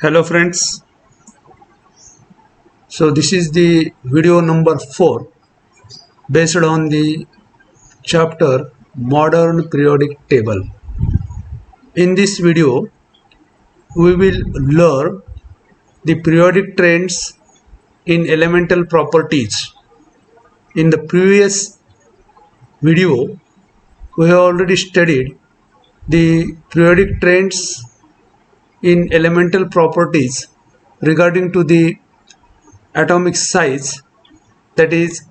Hello friends, so this is the video number 4 based on the chapter Modern Periodic Table. In this video we will learn the periodic trends in elemental properties. In the previous video we have already studied the periodic trends in elemental properties regarding to the atomic size, that is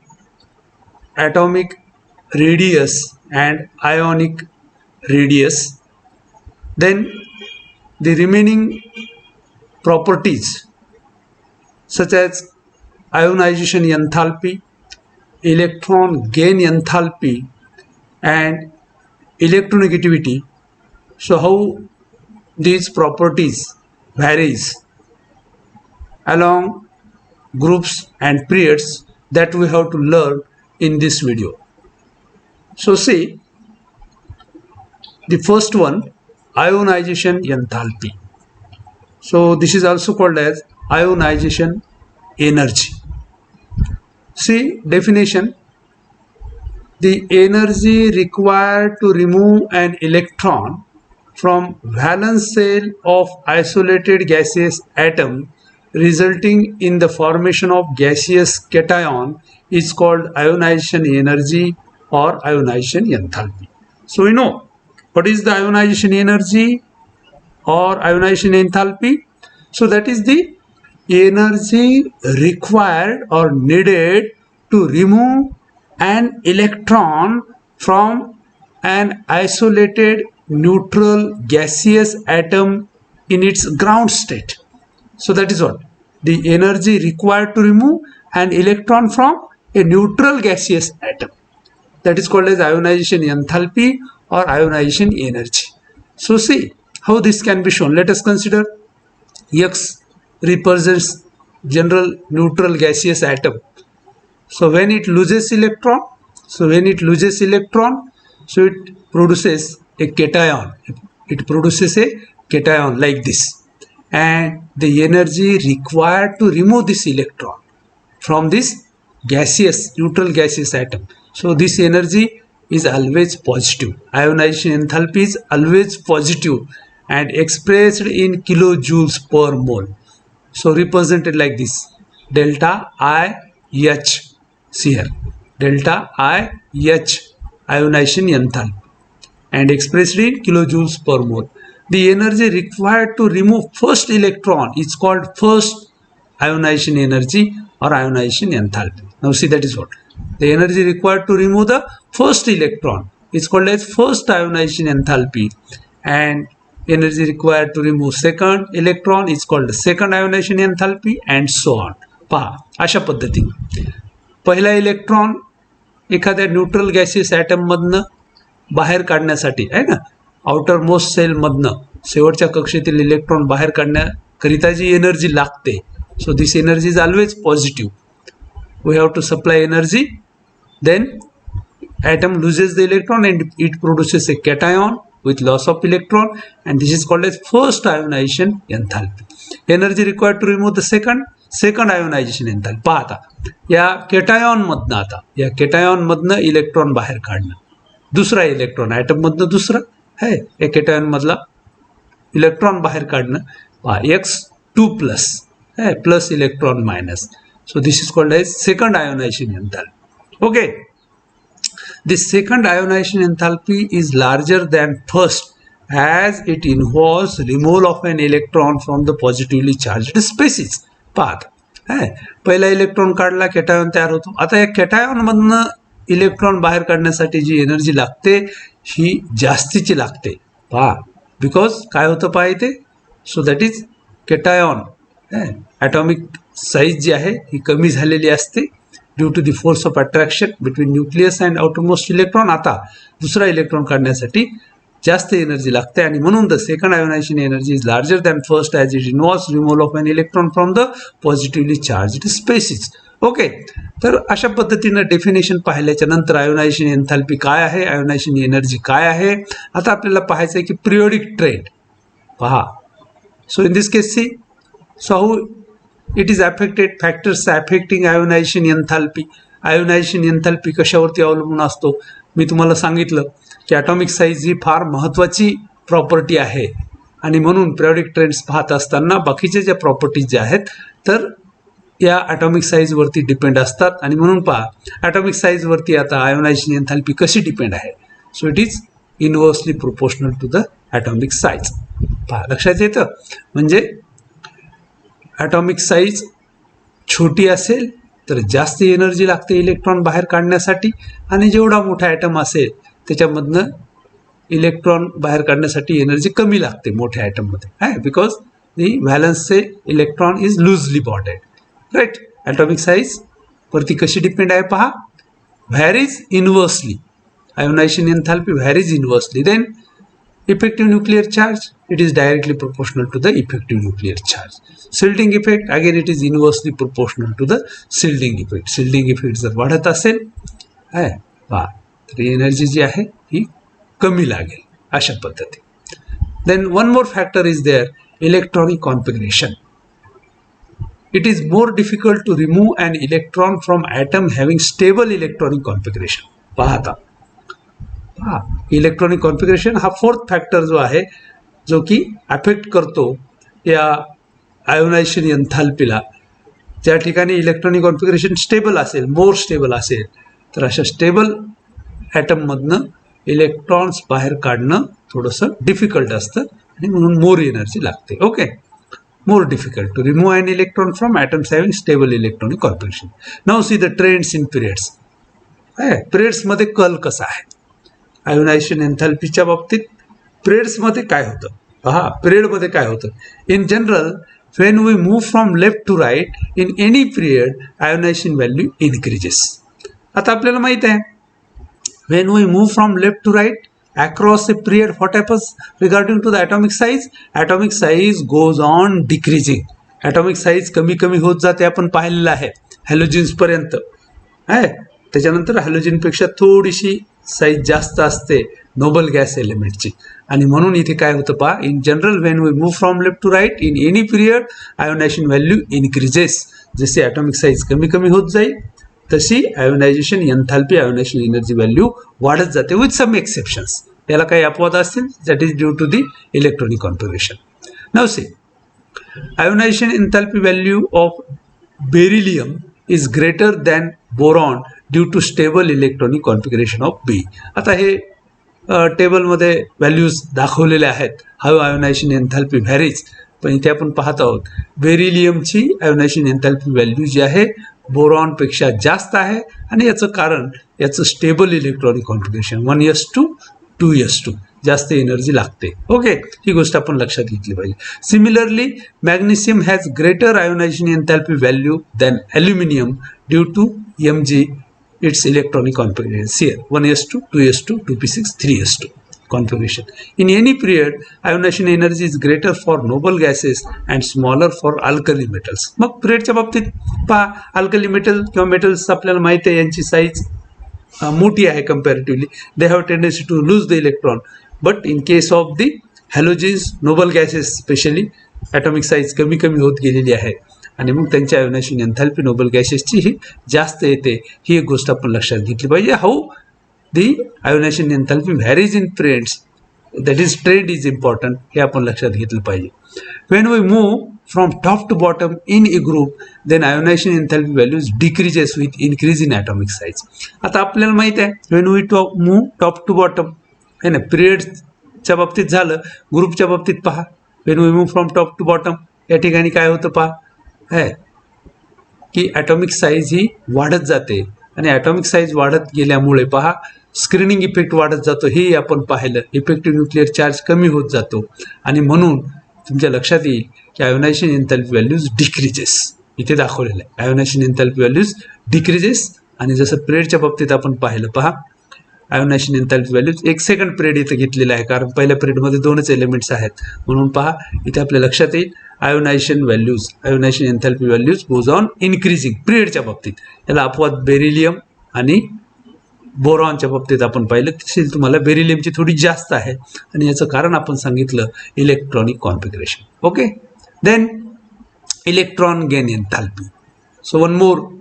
atomic radius and ionic radius. Then the remaining properties such as ionization enthalpy, electron gain enthalpy and electronegativity. So how these properties varies along groups and periods, that we have to learn in this video. So see, the first one, ionization enthalpy. So this is also called as ionization energy. See definition: the energy required to remove an electron from valence shell of isolated gaseous atom resulting in the formation of gaseous cation is called ionization energy or ionization enthalpy. So we know what is the ionization energy or ionization enthalpy. So that is the energy required or needed to remove an electron from an isolated neutral gaseous atom in its ground state. So that is what the energy required to remove an electron from a neutral gaseous atom. That is called as ionization enthalpy or ionization energy. So see how this can be shown. Let us consider X represents general neutral gaseous atom. So when it loses electron, so it produces a cation. It produces a cation like this, and the energy required to remove this electron from this gaseous neutral gaseous atom. So this energy is always positive. Ionization enthalpy is always positive and expressed in kilojoules per mole. So represented like this: delta IH. See here, delta IH, ionization enthalpy, and expressed in kilojoules per mole. The energy required to remove first electron is called first ionization energy or ionization enthalpy. Now see, that is what the energy required to remove the first electron is called as first ionization enthalpy, and energy required to remove second electron is called second ionization enthalpy, and so on. पहा अशा पद्धतीने पहिला electron एखाद्या neutral gaseous item मधनं बाहेर काढण्यासाठी आहे ना, आउटर मोस्ट सेल मधनं शेवटच्या कक्षेतील इलेक्ट्रॉन बाहेर काढण्याकरिता जी एनर्जी लागते, so this energy is always positive. We have to supply energy, then atom loses the electron and it produces a cation with loss of electron, and this is called as first ionization enthalpy. Energy required to remove the second ionization enthalpy. पहा आता या केटायॉन मधनं, आता या केटायॉन मधनं electron बाहेर काढणं, दुसरा इलेक्ट्रॉन ॲटम मधनं दुसरा है या केटायॉन मधला इलेक्ट्रॉन बाहेर काढणं. पहा X2 प्लस है plus electron minus. So this is called as second ionization enthalpy. Okay, the second ionization enthalpy is larger than first as it involves removal of an electron from the positively charged species. पाहत है, पहिला electron काढला, केटायॉन तयार होतो. आता या केटायॉन मधनं electron बाहेर काढण्यासाठी जी एनर्जी लागते ही जास्तीची लागते. पहा, बिकॉज काय होतं पहा इथे, so that is cation atomic size जी आहे ही कमी झालेली असते due to the force of attraction between nucleus and outermost electron. आता दुसरा इलेक्ट्रॉन काढण्यासाठी जास्त एनर्जी लागते, आणि म्हणून the second ionisation energy is larger than first as it involves removal of an electron from the positively charged species. Okay, तर अशा पद्धतीनं डेफिनेशन पाहिल्याच्या नंतर आयोनायझेशन एन्थॅल्पी काय आहे, आयोनायझेशन एनर्जी काय आहे, आता आपल्याला पाहायचं आहे की पिरियोडिक ट्रेंड पहा. So in this case see So how it is affected? Factors affecting ionization enthalpy. Ionisation enthalpy कशावरती अवलंबून असतो? मी तुम्हाला सांगितलं की ॲटॉमिक साईज ही फार महत्त्वाची प्रॉपर्टी आहे आणि म्हणून पिरियॉडिक ट्रेंड्स पाहत असताना बाकीच्या ज्या प्रॉपर्टीज ज्या आहेत तर या ॲटॉमिक साईजवरती डिपेंड असतात आणि म्हणून पहा ॲटॉमिक साईजवरती आता आयोनायझेशन एंथॅल्पी कशी डिपेंड आहे. So it is inversely proportional to the atomic size. पहा लक्षात येतं म्हणजे ॲटॉमिक साईज छोटी असेल तर जास्त एनर्जी लागते इलेक्ट्रॉन बाहेर काढण्यासाठी आणि जेवढा मोठा ॲटम असेल त्याच्यामधनं इलेक्ट्रॉन बाहेर काढण्यासाठी एनर्जी कमी लागते मोठ्या ॲटममध्ये आहे बिकॉज दी व्हॅलन्सचे electron is loosely bonded. Right. Atomic size वरती कशी डिपेंड आहे पहा. Varies inversely. Ionisation enthalpy varies inversely. Then effective nuclear charge, it is directly proportional to the effective nuclear charge. Shielding effect, again it is inversely proportional to the shielding effect. Shielding effect जर वाढत असेल तर energy जी आहे ही कमी लागेल अशा पद्धती. Then one more factor is there, electronic configuration. It is more difficult to remove an electron from atom having stable electronic configuration. पाहता इलेक्ट्रॉनिक कॉन्फिगरेशन हा फोर्थ फॅक्टर जो आहे जो की अफेक्ट करतो या आयोनायझेशन एंथॅल्पीला. ज्या ठिकाणी इलेक्ट्रॉनिक कॉन्फिगरेशन स्टेबल असेल, मोर स्टेबल असेल तर अशा स्टेबल ॲटममधनं इलेक्ट्रॉन्स बाहेर काढणं थोडंसं डिफिकल्ट असतं आणि म्हणून मोर एनर्जी लागते. Okay. More difficult to remove an electron from atoms having stable electronic configuration. Now see the trends in periods. पिरियड्समध्ये कल कसा आहे आयोनायझेशन एंथॅल्पीच्या बाबतीत. पिरियड्समध्ये काय होतं पहा. पिरियडमध्ये काय होतं. In general when we move from left to right in any period ionisation value increases. आता आपल्याला माहित आहे when we move from left to right across a period what happens regarding to the atomic size. atomic size goes on decreasing. atomic size कमी कमी होत जाते आपण पाहिलेलं आहे हॅलोजिन्स पर्यंत आहे. त्याच्यानंतर हॅलोजिनपेक्षा थोडीशी साईज जास्त असते नोबल गॅस एलिमेंटची आणि म्हणून इथे काय होतं पहा. In general when we move from left to right in any period ionisation value increases. जसे ॲटॉमिक साईज कमी कमी होत जाईल तशी ionisation enthalpy ionisation energy value वाढत जाते विथ सम एक्सेप्शन्स. याला काही अपवाद असतील that is due to the electronic configuration. Now see ionisation enthalpy value of beryllium is greater than boron due to stable electronic configuration of B. आता हे टेबलमध्ये values दाखवलेले आहेत हाऊ आयोनायझेशन एंथॅल्पी व्हॅरीज. पण इथे आपण पाहत आहोत बेरिलियमची आयोनायझेशन एंथॅल्पी व्हॅल्यू जी आहे बोरॉनपेक्षा जास्त आहे आणि याचं कारण याचं stable electronic configuration 1s2 2s2 जास्त एनर्जी लागते. ओके. ही गोष्ट आपण लक्षात घेतली पाहिजे. Similarly magnesium has greater ionisation enthalpy value than aluminium due to mg its electronic configuration here 1s2 2s2 2p6 3s2 configuration. In any period ionization energy is greater for noble gases and smaller for alkali metals. मग पिरियडच्या बाबतीत पहा alkali metal किंवा metals आपल्याला माहिती आहे यांची size मोठी आहे comparatively. They have tendency to lose the electron but in case of the halogens noble gases specially atomic size कमी कमी होत गेलेली आहे आणि मग त्यांच्या आयोनायझेशन एंथॅल्पी नोबल गॅसेसची ही जास्त येते. ही एक गोष्ट आपण लक्षात घेतली पाहिजे. How the ionization enthalpy varies in periods that is trend is important हे आपण लक्षात घेतलं पाहिजे. When we move from top to bottom in a group then ionization enthalpy values decreases with increase in atomic size. आता आपल्याला माहित आहे when we move top to bottom है ना. पिरियड्सच्या बाबतीत झालं. ग्रुपच्या बाबतीत पहा when we move from top to bottom या ठिकाणी काय होतं पहा है की ॲटॉमिक साईज ही वाढत जाते आणि ॲटॉमिक साईज वाढत गेल्यामुळे पहा स्क्रीनिंग इफेक्ट वाढत जातो. हे आपण पाहिलं. इफेक्टिव्ह न्यूक्लिअर चार्ज कमी होत जातो आणि म्हणून तुमच्या लक्षात येईल की आयोनायझेशन एंथॅल्पी व्हॅल्यूज डिक्रीजेस. इथे दाखवलेलं आहे आयोनायझेशन एंथॅल्पी व्हॅल्यूज डिक्रीजेस. आणि जसं पिरियडच्या बाबतीत आपण पाहिलं पहा ionisation enthalpy values 1 second period इथं घेतलेला आहे कारण पहिल्या पिरियडमध्ये 2च एलिमेंट्स आहेत म्हणून पहा इथे आपल्या लक्षात येईल ionization values ionization enthalpy values goes on increasing पिरियडच्या बाबतीत. याला अपवाद बेरिलियम आणि बोरॉनच्या बाबतीत आपण पाहिलं की तुम्हाला बेरिलियमची थोडी जास्त आहे आणि याचं कारण आपण सांगितलं electronic configuration. Okay. Then electron gain enthalpy. So one more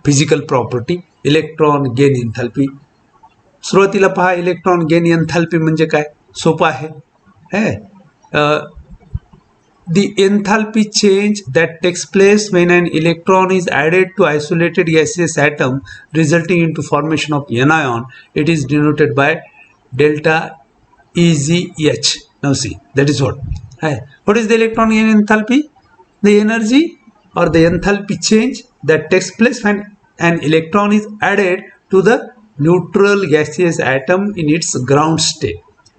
physical property, electron gain enthalpy. सुरुवातीला पहा इलेक्ट्रॉन गेन एन्थॅल्पी म्हणजे काय, सोपं आहे. The enthalpy change that takes place when an electron is added to isolated gaseous atom resulting into formation of anion, it is denoted by delta EZH. Now see, that is what. What is the electron gain enthalpy? The energy or the enthalpy change that takes place when an electron is added to the neutral gaseous atom in its ground state.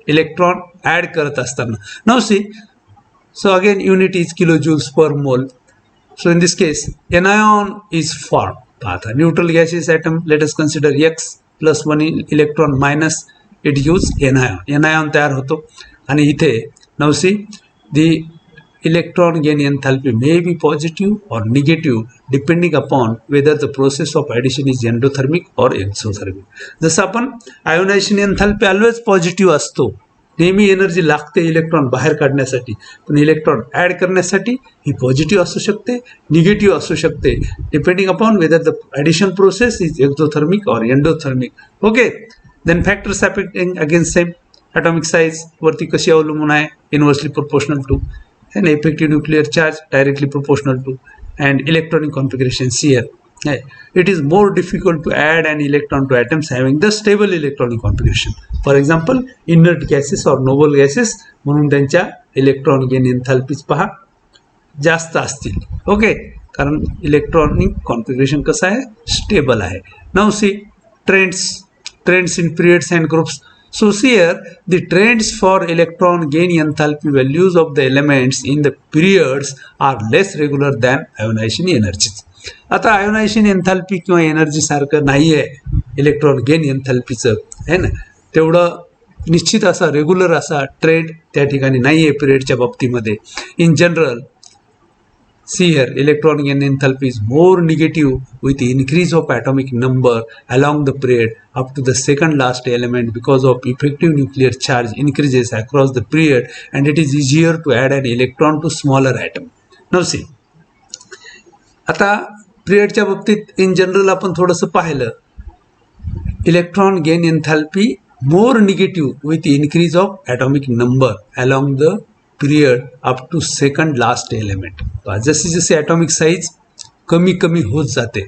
Electron add करत असताना. Now see, so again unit is kilojoules per mole. So in this case anion is formed. Pata neutral gaseous atom, let us consider X plus 1 electron minus, it gives anion. Anion तयार होतो आणि इथे now see the electron gain enthalpy may be positive or negative depending upon whether the process of addition is endothermic or exothermic. जसं आपण ionisation एन्थॅल्पी always positive असतो, नेहमी energy लागते electron बाहेर काढण्यासाठी, पण इलेक्ट्रॉन ॲड करण्यासाठी ही पॉझिटिव्ह असू शकते, निगेटिव्ह असू शकते, depending upon whether the addition process is exothermic or endothermic. Okay, then factors affecting again same. Atomic size वरती कशी अवलंबून आहे, inversely proportional to, and effective nuclear charge directly proportional to, and electronic configuration CL. It is more difficult to add an electron to atoms having the stable electronic configuration. For example, inert gases or noble gases, म्हणून त्यांच्या electron gain एन्थॅल्पीज पहा जास्त असतील. Okay, कारण electronic configuration कसं आहे, stable आहे. Now see trends in periods and groups. So here the trends for electron gain enthalpy values of the elements in the periods are less regular than ionization energies. आता ionisation एन्थॅल्पी किंवा energy सारखं नाही आहे electron gain एन्थॅल्पीचं, आहे ना, तेवढं निश्चित असा रेग्युलर असा ट्रेंड त्या ठिकाणी नाही आहे पिरियडच्या बाबतीमध्ये. In general see here electron gain enthalpy is more negative with the increase of atomic number along the period up to the second last element because of effective nuclear charge increases across the period and it is easier to add an electron to smaller atom. Now see, आता पिरियडच्या बाबतीत in general आपण थोडंसं पाहिलं, electron gain एन्थॅल्पी more negative with the increase of atomic number along the period up to second last element. जशी जशी atomic size कमी कमी होत जाते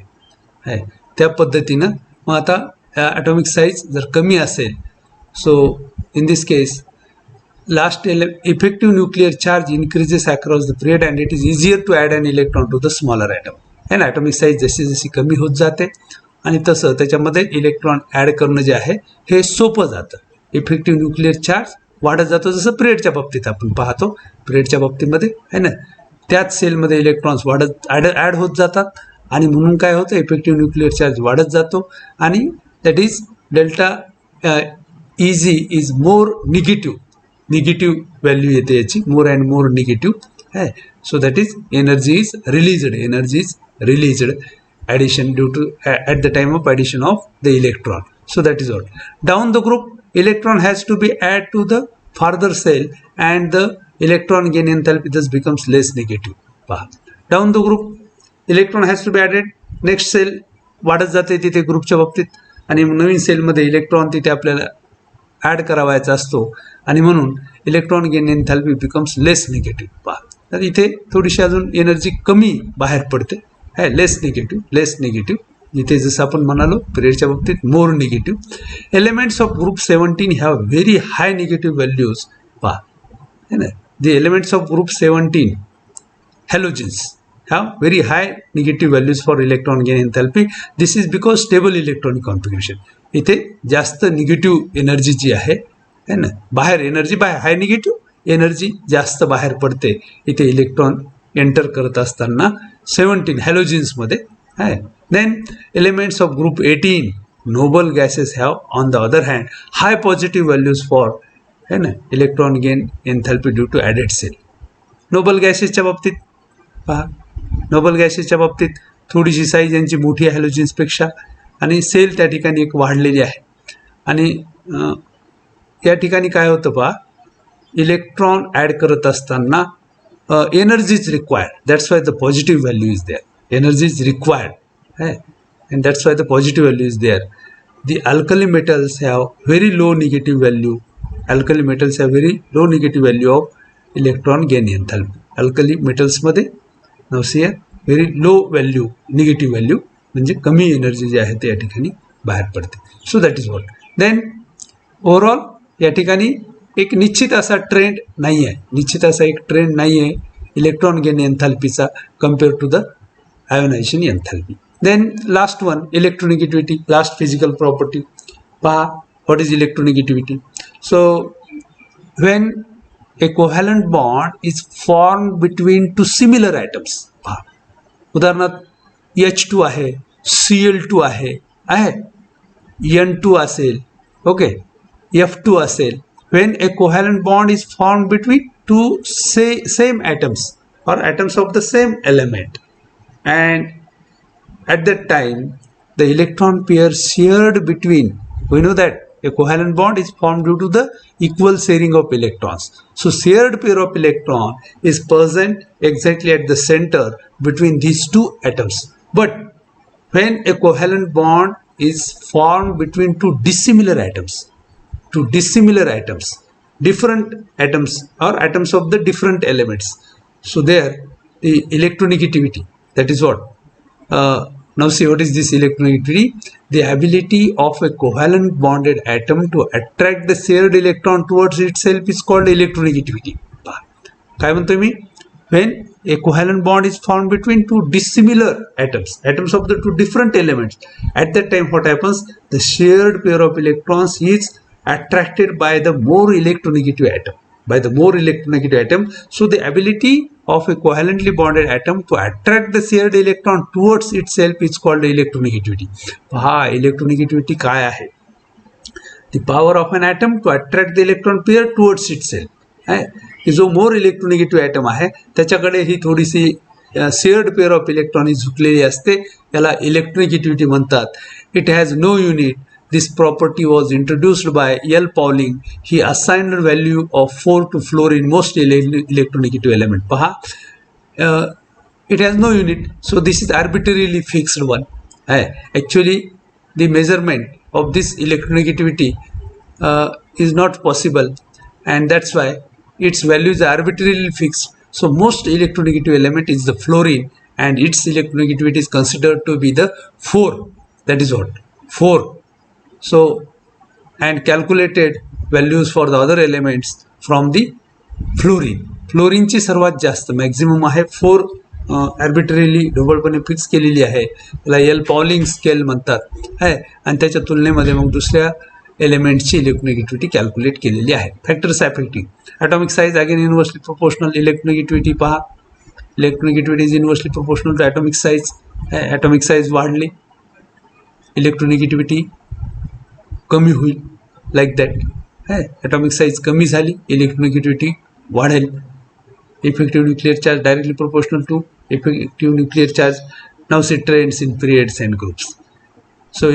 आहे त्या पद्धतीनं, मग आता ॲटॉमिक साईज जर कमी असेल, so in this case last effective nuclear charge increases across the period and it is easier to add an electron to the smaller atom. आहे ना, ॲटॉमिक साईज जशी जशी कमी होत जाते आणि तसं त्याच्यामध्ये इलेक्ट्रॉन ॲड करणं जे आहे हे सोपं जातं. इफेक्टिव्ह न्यूक्लिअर चार्ज वाढत जातो, जसं पिरियडच्या बाबतीत आपण पाहतो. पिरियडच्या बाबतीमध्ये आहे ना, त्याच सेलमध्ये इलेक्ट्रॉन्स ॲड होत जातात आणि म्हणून काय होतं, इफेक्टिव्ह न्यूक्लिअर चार्ज वाढत जातो आणि that is delta EZ is more negative value येते याची, मोर अँड मोर निगेटिव्ह आहे. So that is energy is released addition due to at the time of addition of the electron. So that is all. Down the group, electron has to be added to the farther cell and the electron gain enthalpy thus becomes less negative. Down the group, electron has to be added. Next cell वाढत जाते तिथे ग्रुपच्या बाबतीत आणि नवीन सेलमध्ये electron तिथे आपल्याला add करावायचा असतो आणि म्हणून इलेक्ट्रॉन गेन एन्थॅल्पी बिकम्स लेस निगेटिव्ह. तर इथे थोडीशी अजून एनर्जी कमी बाहेर पडते, है लेस निगेटिव्ह. इथे जसं आपण म्हणालो पिरियडच्या बाबतीत more negative. Elements of group 17 have very high negative values. पहा है ना, the elements of group 17 halogens have very high negative values for electron gain enthalpy. This is because stable electronic configuration. इथे जास्त निगेटिव्ह एनर्जी जी आहे ना, बाहेर energy बाहेर हाय negative energy जास्त बाहेर पडते इथे इलेक्ट्रॉन एंटर करत असताना 17 हॅलोजिन्समध्ये आहे. Then elements of group 18 noble gases have on the other hand high positive values for है ना electron gain enthalpy due to added shell. Noble गॅसेसच्या बाबतीत पहा, नोबल गॅसेसच्या बाबतीत थोडीशी साईज यांची मोठी आहे हॅलोजिन्सपेक्षा आणि सेल त्या ठिकाणी एक वाढलेली आहे आणि या ठिकाणी काय होतं पहा, इलेक्ट्रॉन ॲड करत असताना energy is required. That's why the positive value is there. Energy is required, and that's why the positive value is there. The alkali metals have very low negative value. Alkali metals have very low negative value of electron gain enthalpy. Alkali metals मध्ये now see here very low value, negative value म्हणजे कमी energy जी आहे ते या ठिकाणी बाहेर पडते. So that is what. Then overall या ठिकाणी एक निश्चित असा ट्रेंड नाही आहे, निश्चित असा एक ट्रेंड नाही आहे इलेक्ट्रॉन गेन एन्थॅल्पीचा compare to the ionization enthalpy. Then last one electronegativity, last physical property. पहा what is electronegativity. So when a covalent bond is formed between two similar atoms. पहा उदाहरणार्थ H2 आहे, Cl2 आहे, N2 असेल, okay, F2 असेल. When a covalent bond is formed between two same atoms or atoms of the same element, and at that time the electron pair shared between, we know that a covalent bond is formed due to the equal sharing of electrons. So shared pair of electron is present exactly at the center between these two atoms. But when a covalent bond is formed between two dissimilar atoms, different atoms or atoms of the different elements, so there the electronegativity, that is what, now see what is this electronegativity. The ability of a covalent bonded atom to attract the shared electron towards itself is called electronegativity. काय म्हणतोय मी? When a covalent bond is formed between two dissimilar atoms of the two different elements, at that time what happens? The shared pair of electrons is attracted by the more electronegative atom. So the ability of a covalently bonded atom to attract the shared electron towards itself is called electronegativity. पहा electronegativity काय आहे? The power of an atom to attract the electron pair towards itself. की जो मोर इलेक्ट्रोनेगेटिव्ह item आहे त्याच्याकडे ही थोडीशी shared pair of electron झुकलेली असते, याला इलेक्ट्रोनेगेटिव्हिटी म्हणतात. It has no unit. This property was introduced by L. Pauling. He assigned a value of 4 to fluorine, most electronegative element. Paha, it has no unit, so this is arbitrarily fixed one. Actually, the measurement of this electronegativity is not possible, and that's why its value is arbitrarily fixed. So most electronegative element is the fluorine, and its electronegativity is considered to be the 4. That is what? 4. So, and calculated values for the other elements from the fluorine. फ्लोरीनची सर्वात जास्त maximum आहे 4, arbitrarily ढोबळपणे fix केलेली आहे, त्याला L polling scale म्हणतात आहे, आणि त्याच्या तुलनेमध्ये मग दुसऱ्या एलिमेंटची इलेक्ट्रोनेगेटिव्हिटी कॅल्क्युलेट केलेली आहे. Factors affecting atomic size again inversely proportional. Electronegativity पहा, electronegativity is inversely proportional to atomic size. Atomic size वाढली, इलेक्ट्रोनेगेटिव्हिटी कमी होईल, लाईक दॅट. ॲटॉमिक साईज कमी झाली, इलेक्ट्रोनेगेटिव्हिटी वाढेल. Effective nuclear charge directly proportional to effective nuclear charge. Now see trends in periods and groups. So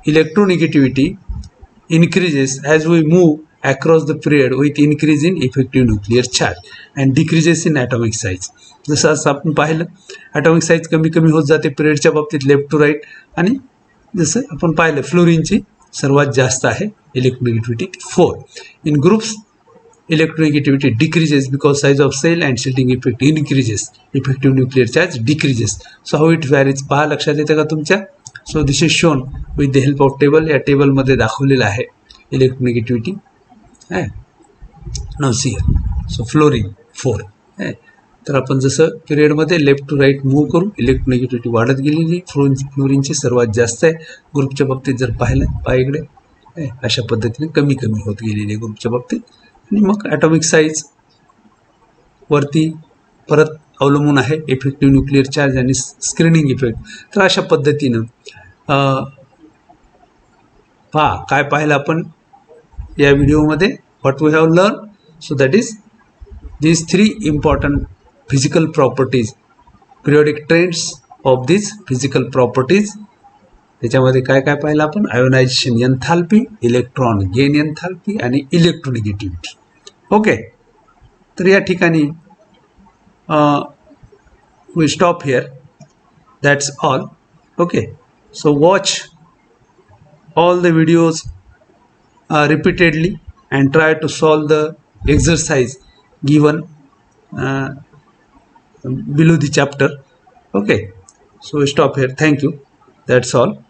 electronegativity increases as we move across the period with increase in effective nuclear charge and decreases in atomic size. जसं असं आपण पाहिलं atomic size कमी कमी होत जाते पिरियडच्या बाबतीत left to right, आणि जसं आपण पाहिलं फ्लोरीनची सर्वात जास्त आहे electronegativity 4. In groups electronegativity decreases because size of shell and shielding effect increases, effective nuclear charge decreases. So how it varies पहा, लक्षात येतं का तुमच्या? So this is shown with the help of table. या टेबलमध्ये दाखवलेलं आहे electronegativity. Now see so fluorine 4. तर आपण जसं पिरियडमध्ये लेफ्ट टू राईट मूव्ह करू इलेक्ट्रोनेगेटिव्हिटी वाढत गेलेली. फ्लोरीनची सर्वात जास्त आहे. ग्रुपच्या बाबतीत जर पाहिलं इकडे अशा पद्धतीने कमी कमी होत गेलेली आहे ग्रुपच्या बाबतीत. आणि मग ॲटॉमिक साईज वरती परत अवलंबून आहे, इफेक्टिव्ह न्यूक्लियर चार्ज आणि स्क्रीनिंग इफेक्ट. तर अशा पद्धतीनं पहा काय पाहिलं आपण या व्हिडिओमध्ये, what we have learn. So that is these 3 important physical properties, periodic trends of these physical properties. त्याच्यामध्ये काय काय पाहिलं आपण? Ionisation enthalpy, electron gain enthalpy आणि इलेक्ट्रोनेगेटिव्हिटी. ओके. तर या ठिकाणी we stop here. That's all. Okay, so watch all the videos repeatedly and try to solve the exercise given uh, below the chapter. Okay, so stop here. Thank you. That's all.